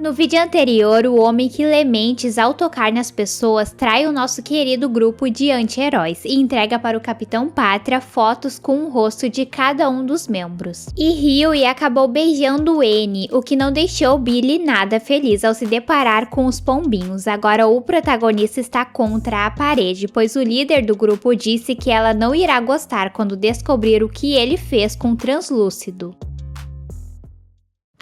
No vídeo anterior, o homem que lê mentes ao tocar nas pessoas trai o nosso querido grupo de anti-heróis e entrega para o Capitão Pátria fotos com o rosto de cada um dos membros. E Hughie acabou beijando N, o que não deixou Billy nada feliz ao se deparar com os pombinhos. Agora o protagonista está contra a parede, pois o líder do grupo disse que ela não irá gostar quando descobrir o que ele fez com o translúcido.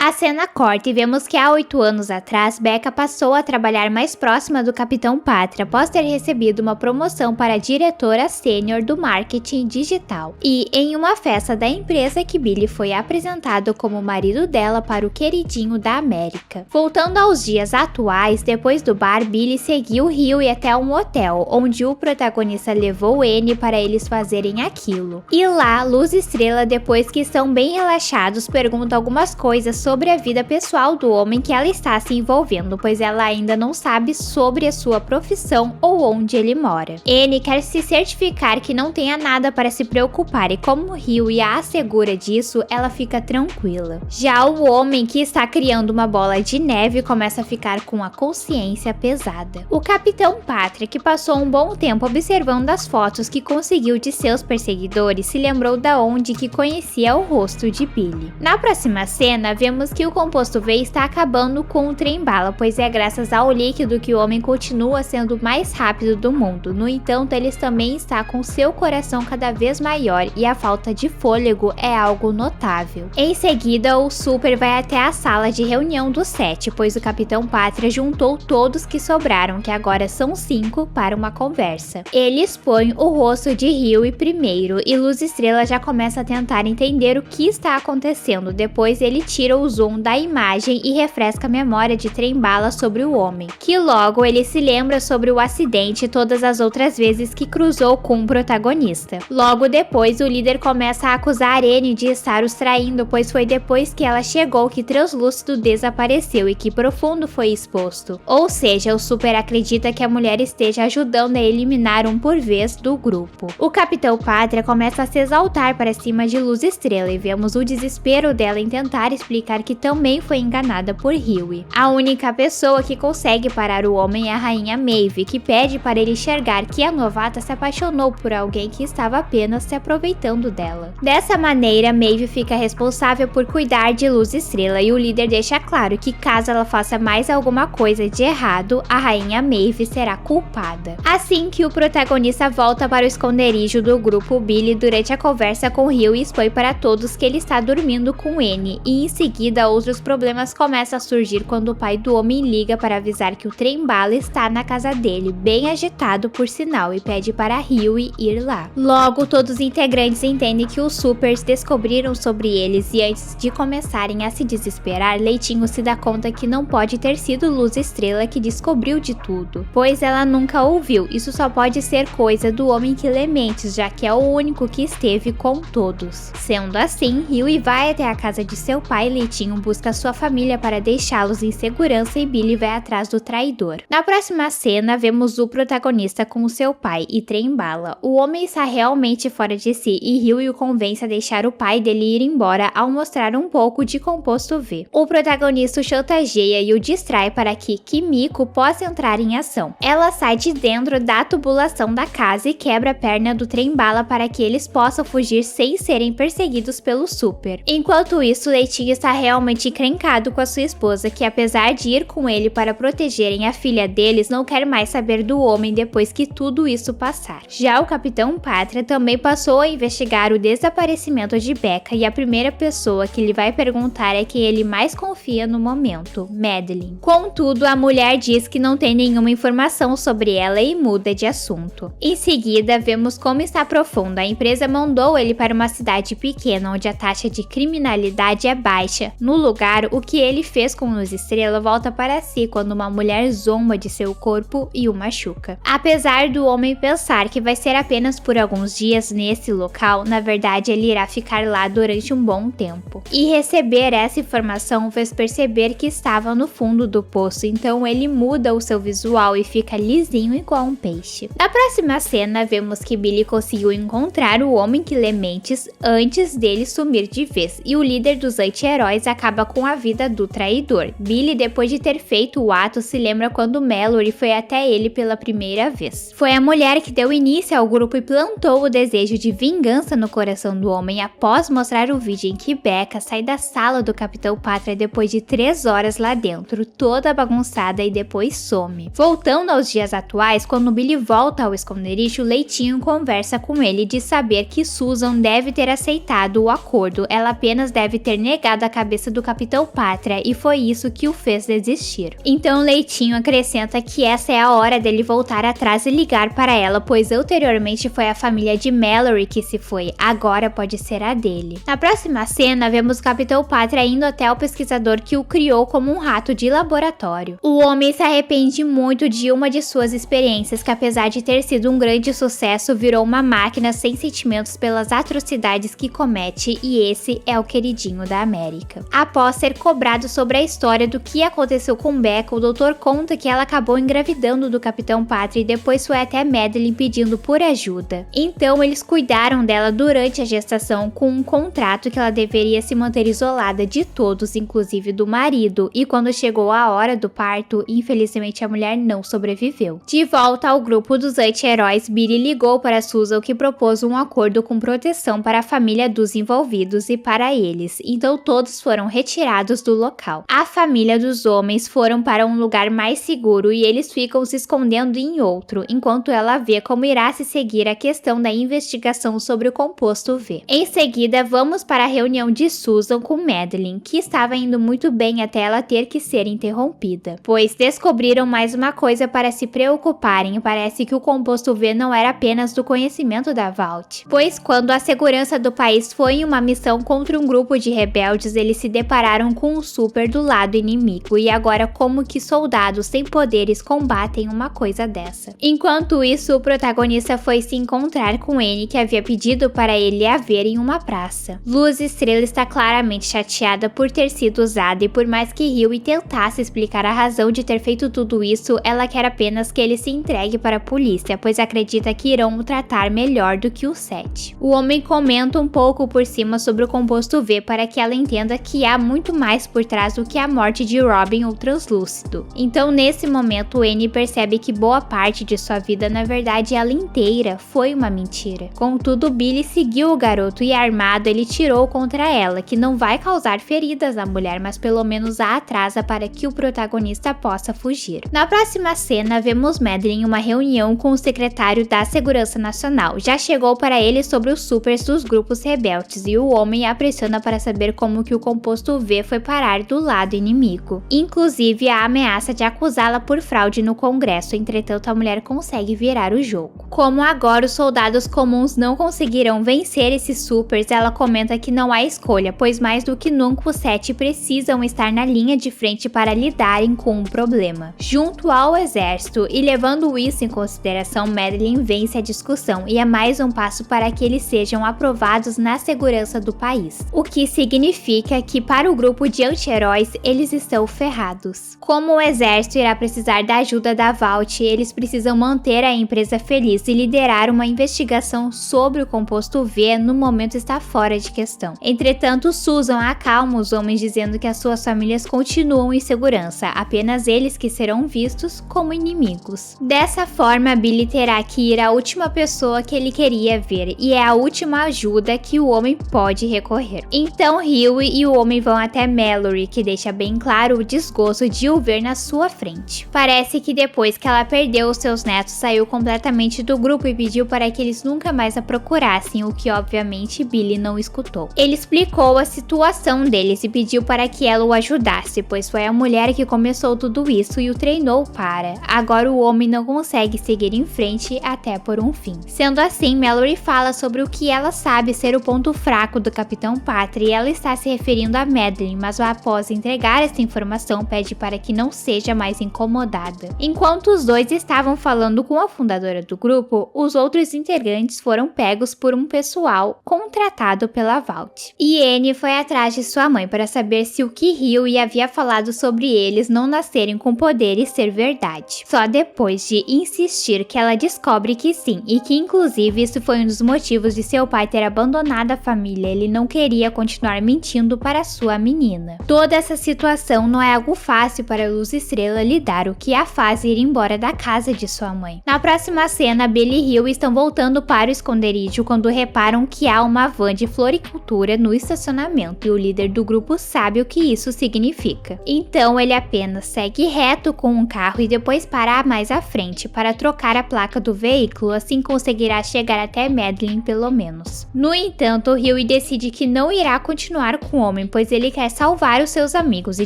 A cena corta e vemos que há 8 anos atrás, Becca passou a trabalhar mais próxima do Capitão Pátria após ter recebido uma promoção para diretora sênior do marketing digital. E em uma festa da empresa que Billy foi apresentado como marido dela para o queridinho da América. Voltando aos dias atuais, depois do bar, Billy seguiu Hughie até um hotel, onde o protagonista levou N para eles fazerem aquilo. E lá, Luz Estrela, depois que estão bem relaxados, pergunta algumas coisas sobre a vida pessoal do homem que ela está se envolvendo, pois ela ainda não sabe sobre a sua profissão ou onde ele mora. N quer se certificar que não tenha nada para se preocupar e como Hughie a assegura disso, ela fica tranquila. Já o homem que está criando uma bola de neve começa a ficar com a consciência pesada. O Capitão Pátria, que passou um bom tempo observando as fotos que conseguiu de seus perseguidores, se lembrou da onde que conhecia o rosto de Billy. Na próxima cena, vemos que o composto V está acabando com o trem-bala, pois é graças ao líquido que o homem continua sendo o mais rápido do mundo. No entanto, ele também está com seu coração cada vez maior e a falta de fôlego é algo notável. Em seguida, o Super vai até a sala de reunião do set, pois o Capitão Pátria juntou todos que sobraram, que agora são 5, para uma conversa. Ele expõe o rosto de Hughie primeiro e Luz Estrela já começa a tentar entender o que está acontecendo. Depois ele tira o zoom da imagem e refresca a memória de trem-bala sobre o homem, que logo ele se lembra sobre o acidente e todas as outras vezes que cruzou com o protagonista. Logo depois, o líder começa a acusar N de estar os traindo, pois foi depois que ela chegou que Translúcido desapareceu e que Profundo foi exposto. Ou seja, o Super acredita que a mulher esteja ajudando a eliminar um por vez do grupo. O Capitão Pátria começa a se exaltar para cima de Luz Estrela e vemos o desespero dela em tentar explicar que também foi enganada por Hughie. A única pessoa que consegue parar o homem é a rainha Maeve, que pede para ele enxergar que a novata se apaixonou por alguém que estava apenas se aproveitando dela. Dessa maneira, Maeve fica responsável por cuidar de Luz Estrela e o líder deixa claro que caso ela faça mais alguma coisa de errado, a rainha Maeve será culpada. Assim que o protagonista volta para o esconderijo do grupo, Billy durante a conversa com Hughie expõe para todos que ele está dormindo com N e em seguida outros problemas começam a surgir quando o pai do homem liga para avisar que o trem-bala está na casa dele, bem agitado por sinal, e pede para Hughie ir lá. Logo, todos os integrantes entendem que os Supers descobriram sobre eles e antes de começarem a se desesperar, Leitinho se dá conta que não pode ter sido Luz Estrela que descobriu de tudo, pois ela nunca ouviu. Isso só pode ser coisa do homem que lê mentes, já que é o único que esteve com todos. Sendo assim, Hughie vai até a casa de seu pai, Leitinho busca sua família para deixá-los em segurança e Billy vai atrás do traidor. Na próxima cena, vemos o protagonista com seu pai e trem-bala. O homem está realmente fora de si e Hughie o convence a deixar o pai dele ir embora ao mostrar um pouco de composto V. O protagonista o chantageia e o distrai para que Kimiko possa entrar em ação. Ela sai de dentro da tubulação da casa e quebra a perna do trem-bala para que eles possam fugir sem serem perseguidos pelo Super. Enquanto isso, Leitinho está realmente encrencado com a sua esposa, que apesar de ir com ele para protegerem a filha deles, não quer mais saber do homem depois que tudo isso passar. Já o Capitão Pátria também passou a investigar o desaparecimento de Becca e a primeira pessoa que lhe vai perguntar é quem ele mais confia no momento, Madeline. Contudo, a mulher diz que não tem nenhuma informação sobre ela e muda de assunto. Em seguida, vemos como está profunda. A empresa mandou ele para uma cidade pequena onde a taxa de criminalidade é baixa. No lugar, o que ele fez com Luz Estrela volta para si quando uma mulher zomba de seu corpo e o machuca. Apesar do homem pensar que vai ser apenas por alguns dias nesse local, na verdade ele irá ficar lá durante um bom tempo. E receber essa informação fez perceber que estava no fundo do poço, então ele muda o seu visual e fica lisinho igual um peixe. Na próxima cena, vemos que Billy conseguiu encontrar o homem que lê mentes antes dele sumir de vez, e o líder dos anti-heróis anti-heróis acaba com a vida do traidor. Billy, depois de ter feito o ato, se lembra quando Mallory foi até ele pela primeira vez. Foi a mulher que deu início ao grupo e plantou o desejo de vingança no coração do homem após mostrar o vídeo em que Becca sai da sala do Capitão Pátria depois de 3 horas lá dentro, toda bagunçada, e depois some. Voltando aos dias atuais, quando Billy volta ao esconderijo, Leitinho conversa com ele de saber que Susan deve ter aceitado o acordo, ela apenas deve ter negado a cabeça do Capitão Pátria e foi isso que o fez desistir. Então Leitinho acrescenta que essa é a hora dele voltar atrás e ligar para ela, pois anteriormente foi a família de Mallory que se foi, agora pode ser a dele. Na próxima cena, vemos o Capitão Pátria indo até o pesquisador que o criou como um rato de laboratório. O homem se arrepende muito de uma de suas experiências, que apesar de ter sido um grande sucesso, virou uma máquina sem sentimentos pelas atrocidades que comete, e esse é o queridinho da América. Após ser cobrado sobre a história do que aconteceu com Becca, o doutor conta que ela acabou engravidando do Capitão Pátria e depois foi até Madeline pedindo por ajuda. Então eles cuidaram dela durante a gestação com um contrato que ela deveria se manter isolada de todos, inclusive do marido, e quando chegou a hora do parto, infelizmente a mulher não sobreviveu. De volta ao grupo dos anti-heróis, Billy ligou para Susan, que propôs um acordo com proteção para a família dos envolvidos e para eles, então todos foram retirados do local. A família dos homens foram para um lugar mais seguro e eles ficam se escondendo em outro, enquanto ela vê como irá se seguir a questão da investigação sobre o composto V. Em seguida, vamos para a reunião de Susan com Madeline, que estava indo muito bem até ela ter que ser interrompida, pois descobriram mais uma coisa para se preocuparem. Parece que o composto V não era apenas do conhecimento da Vault, pois quando a segurança do país foi em uma missão contra um grupo de rebeldes, eles se depararam com um super do lado inimigo, e agora como que soldados sem poderes combatem uma coisa dessa. Enquanto isso, o protagonista foi se encontrar com Annie, que havia pedido para ele a ver em uma praça. Luz Estrela está claramente chateada por ter sido usada, e por mais que Hughie tentasse explicar a razão de ter feito tudo isso, ela quer apenas que ele se entregue para a polícia, pois acredita que irão o tratar melhor do que o Seth. O homem comenta um pouco por cima sobre o composto V para que ela entenda que há muito mais por trás do que a morte de Robin ou Translúcido. Então nesse momento, Annie percebe que boa parte de sua vida, na verdade ela inteira, foi uma mentira. Contudo, Billy seguiu o garoto e armado ele tirou contra ela, que não vai causar feridas à mulher, mas pelo menos a atrasa para que o protagonista possa fugir. Na próxima cena, vemos Madeline em uma reunião com o secretário da Segurança Nacional. Já chegou para ele sobre os supers dos grupos rebeldes e o homem a pressiona para saber como que o composto V foi parar do lado inimigo. Inclusive, a ameaça de acusá-la por fraude no Congresso, entretanto a mulher consegue virar o jogo. Como agora os soldados comuns não conseguirão vencer esses supers, ela comenta que não há escolha, pois mais do que nunca os 7 precisam estar na linha de frente para lidarem com o problema, junto ao exército, e levando isso em consideração, Madeline vence a discussão e é mais um passo para que eles sejam aprovados na segurança do país, o que significa que para o grupo de anti-heróis eles estão ferrados. Como o exército irá precisar da ajuda da Vault, eles precisam manter a empresa feliz e liderar uma investigação sobre o composto V no momento está fora de questão. Entretanto, Susan acalma os homens dizendo que as suas famílias continuam em segurança, apenas eles que serão vistos como inimigos. Dessa forma, Billy terá que ir à última pessoa que ele queria ver, e é a última ajuda que o homem pode recorrer. Então Hughie e o homem vão até Mallory, que deixa bem claro o desgosto de o ver na sua frente. Parece que depois que ela perdeu os seus netos, saiu completamente do grupo e pediu para que eles nunca mais a procurassem, o que obviamente Billy não escutou. Ele explicou a situação deles e pediu para que ela o ajudasse, pois foi a mulher que começou tudo isso e o treinou para. Agora o homem não consegue seguir em frente até por um fim. Sendo assim, Mallory fala sobre o que ela sabe ser o ponto fraco do Capitão Pátria e ela está se referindo a Madeline, mas após entregar essa informação pede para que não seja mais incomodada. Enquanto os dois estavam falando com a fundadora do grupo, os outros integrantes foram pegos por um pessoal contratado pela Vault. E Annie foi atrás de sua mãe para saber se o que Hughie havia falado sobre eles não nascerem com poderes ser verdade. Só depois de insistir que ela descobre que sim, e que inclusive isso foi um dos motivos de seu pai ter abandonado a família, ele não queria continuar mentindo para para sua menina. Toda essa situação não é algo fácil para Luz Estrela lidar, o que a faz ir embora da casa de sua mãe. Na próxima cena, Billy e Rio estão voltando para o esconderijo quando reparam que há uma van de floricultura no estacionamento e o líder do grupo sabe o que isso significa. Então ele apenas segue reto com um carro e depois para mais à frente para trocar a placa do veículo, assim conseguirá chegar até Madeline pelo menos. No entanto, Rio decide que não irá continuar com o homem, pois ele quer salvar os seus amigos e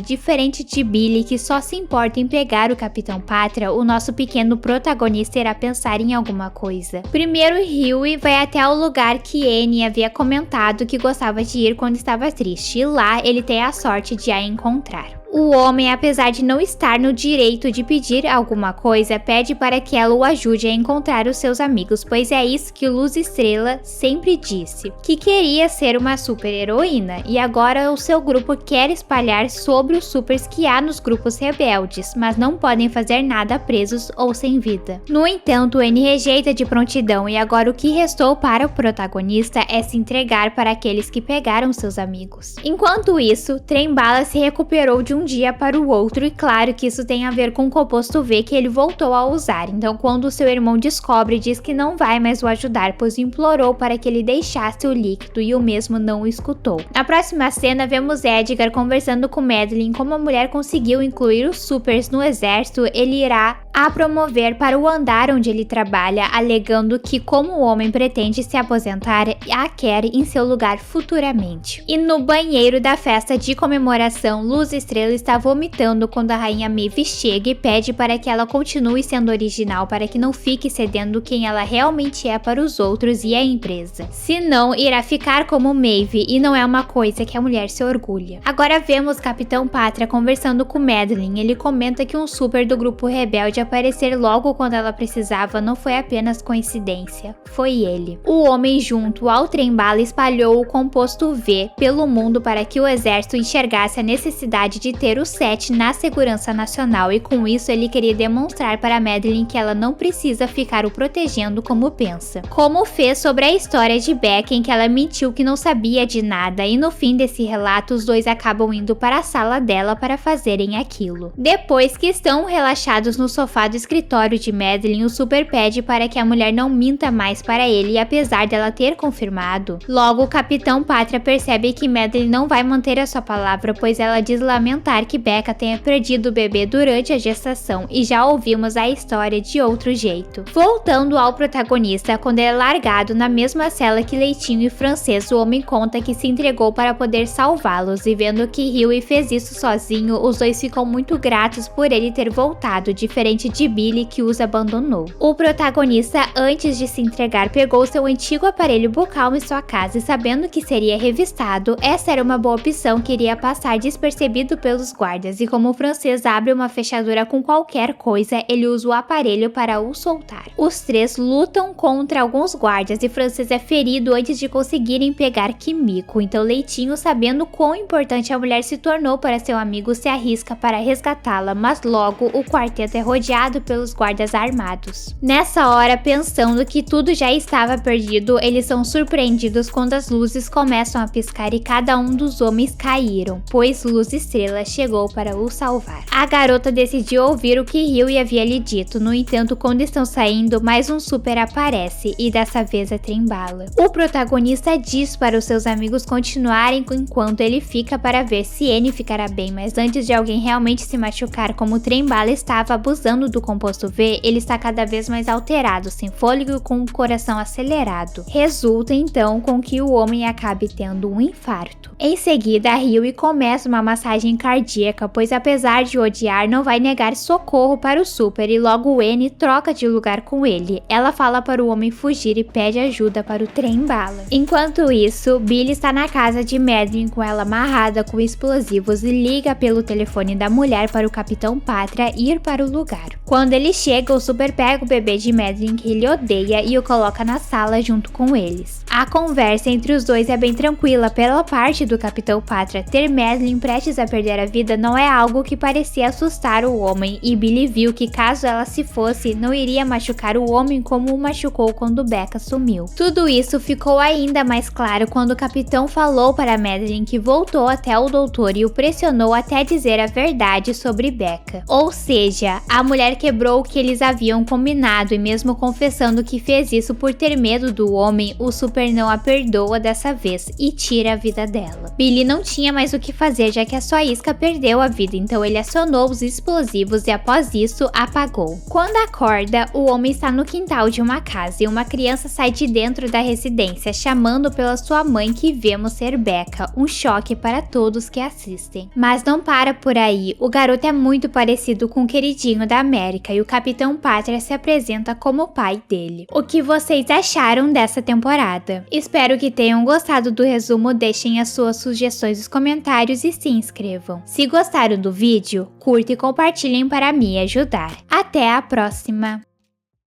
diferente de Billy, que só se importa em pegar o Capitão Pátria, o nosso pequeno protagonista irá pensar em alguma coisa. Primeiro, Huey vai até o lugar que Annie havia comentado que gostava de ir quando estava triste, e lá ele tem a sorte de a encontrar. O homem, apesar de não estar no direito de pedir alguma coisa, pede para que ela o ajude a encontrar os seus amigos, pois é isso que Luz Estrela sempre disse, que queria ser uma super-heroína, e agora o seu grupo quer espalhar sobre os supers que há nos grupos rebeldes, mas não podem fazer nada presos ou sem vida. No entanto, Annie rejeita de prontidão e agora o que restou para o protagonista é se entregar para aqueles que pegaram seus amigos. Enquanto isso, Trem-Bala se recuperou de um dia para o outro e claro que isso tem a ver com o composto V que ele voltou a usar, então quando seu irmão descobre diz que não vai mais o ajudar, pois implorou para que ele deixasse o líquido e o mesmo não o escutou. Na próxima cena vemos Edgar conversando com Madeline como a mulher conseguiu incluir os supers no exército, ele irá a promover para o andar onde ele trabalha, alegando que como o homem pretende se aposentar, a quer em seu lugar futuramente. E no banheiro da festa de comemoração, Luz Estrela está vomitando quando a rainha Maeve chega e pede para que ela continue sendo original para que não fique cedendo quem ela realmente é para os outros e a empresa. Senão, irá ficar como Maeve e não é uma coisa que a mulher se orgulha. Agora vemos Capitão Pátria conversando com Madeline. Ele comenta que um super do grupo rebelde aparecer logo quando ela precisava não foi apenas coincidência, foi ele. O homem junto ao Trem-Bala espalhou o composto V pelo mundo para que o exército enxergasse a necessidade de ter o set na segurança nacional e com isso ele queria demonstrar para Madeline que ela não precisa ficar o protegendo como pensa. Como fez sobre a história de Beck em que ela mentiu que não sabia de nada e no fim desse relato os dois acabam indo para a sala dela para fazerem aquilo. Depois que estão relaxados no sofá do escritório de Madeline, o super pede para que a mulher não minta mais para ele e apesar dela ter confirmado, logo o Capitão Pátria percebe que Madeline não vai manter a sua palavra, pois ela diz lamentar que Becca tenha perdido o bebê durante a gestação e já ouvimos a história de outro jeito. Voltando ao protagonista, quando ele é largado na mesma cela que Leitinho e Francês, o homem conta que se entregou para poder salvá-los e vendo que Huey fez isso sozinho, os dois ficam muito gratos por ele ter voltado, diferente de Billy que os abandonou. O protagonista, antes de se entregar, pegou seu antigo aparelho bucal em sua casa e sabendo que seria revistado, essa era uma boa opção que iria passar despercebido pelos guardas e como o Francês abre uma fechadura com qualquer coisa, ele usa o aparelho para o soltar. Os três lutam contra alguns guardas e Francês é ferido antes de conseguirem pegar Kimiko, então Leitinho, sabendo quão importante a mulher se tornou para seu amigo, se arrisca para resgatá-la, mas logo o quarteto é rodeado pelos guardas armados. Nessa hora, pensando que tudo já estava perdido, eles são surpreendidos quando as luzes começam a piscar e cada um dos homens caíram, pois Luz Estrela chegou para o salvar. A garota decidiu ouvir o que Huey havia lhe dito, no entanto, quando estão saindo, mais um super aparece e dessa vez é Trem-Bala. O protagonista diz para os seus amigos continuarem enquanto ele fica para ver se Annie ficará bem, mas antes de alguém realmente se machucar, como Trem-Bala estava abusando do composto V, ele está cada vez mais alterado, sem fôlego e com o coração acelerado. Resulta então com que o homem acabe tendo um infarto. Em seguida, Huey começa uma massagem cardíaca, pois apesar de odiar, não vai negar socorro para o super e logo Annie troca de lugar com ele. Ela fala para o homem fugir e pede ajuda para o Trem-Bala. Enquanto isso, Billy está na casa de Madeline com ela amarrada com explosivos e liga pelo telefone da mulher para o Capitão Pátria ir para o lugar. claro. Quando ele chega, o Super pega o bebê de Madeline que ele odeia e o coloca na sala junto com eles. A conversa entre os dois é bem tranquila pela parte do Capitão Pátria. Ter Madeline prestes a perder a vida não é algo que parecia assustar o homem, e Billy viu que caso ela se fosse, não iria machucar o homem como o machucou quando Becca sumiu. Tudo isso ficou ainda mais claro quando o capitão falou para Madeline que voltou até o doutor e o pressionou até dizer a verdade sobre Becca. Ou seja, a mulher quebrou o que eles haviam combinado, e mesmo confessando que fez isso por ter medo do homem, o Super não a perdoa dessa vez e tira a vida dela. Billy não tinha mais o que fazer, já que a sua isca perdeu a vida, então ele acionou os explosivos e após isso apagou. Quando acorda, o homem está no quintal de uma casa e uma criança sai de dentro da residência, chamando pela sua mãe, que vemos ser Becca, um choque para todos que assistem. Mas não para por aí, o garoto é muito parecido com o queridinho da América e o Capitão Pátria se apresenta como o pai dele. O que vocês acharam dessa temporada? Espero que tenham gostado do resumo, deixem as suas sugestões nos comentários e se inscrevam. Se gostaram do vídeo, curta e compartilhem para me ajudar. Até a próxima!